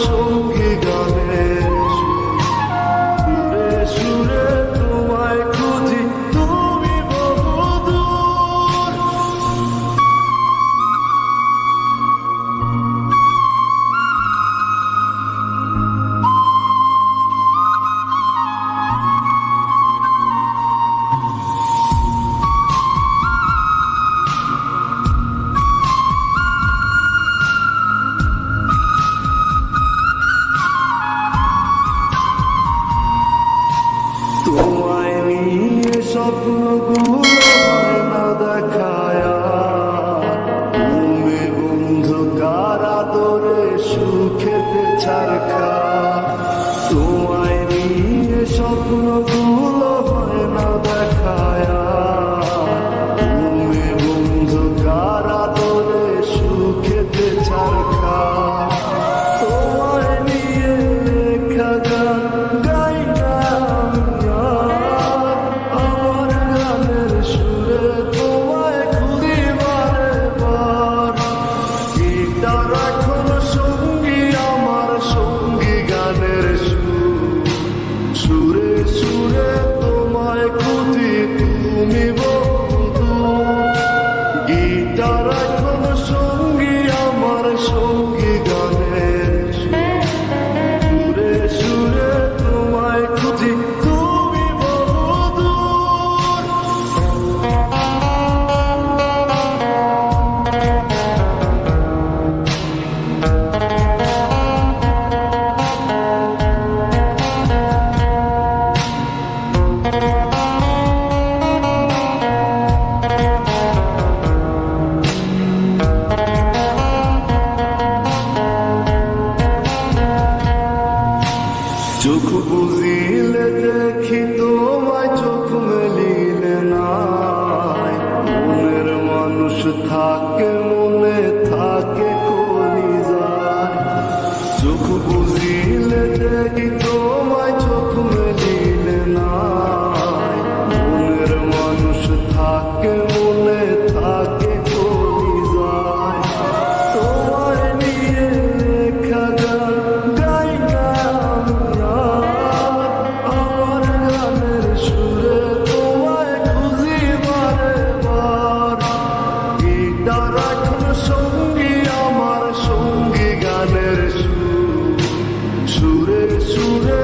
সঙ্গী গানের সুরে সুরে তোমায় খুঁজি, তুমি বহুদূর। তোমায় নিয়ে স্বপ্নগুলো হয় না দেখায়া, তুমি বন্ধু কার আদরে সুখেতে ছাড়খা। তোমায় নিয়ে স্বপ্নগুলো হয় না দেখায়া, তুমি বন্ধু কার আদরে সুখেতে ছাড়খা। তোমায় নিয়ে লেখা গান গাই না আমার গানের সুরে, তোমায় খুঁজি বারে বার। গিটার এখন সঙ্গী আমার, সঙ্গী গানের সুরে সুরে তোমায় খুঁজি, তুমি বহুদূর। গিটার এখন সঙ্গী আমার, সঙ্গী গানের সুরে সুরে তোমায় খুঁজি, তুমি বহুদূর। চোখ বুঝিলে দেখি তোমায়, চোখ মেলিলে নাই। মনের মানুষ থাকে, মনে থাকে কলিজায়। চোখ বুঝিলে দেখি তোমায়, চোখ মেলিলে নাই। মনের মানুষ থাকে, মনে থাকে কলিজায়। তোমায় নিয়ে লেখা গান গাই না আমার গানের সুরে, তোমায় খুঁজি বারে বার। গিটার এখন সঙ্গী আমার, সঙ্গী গানের সুরে সুরে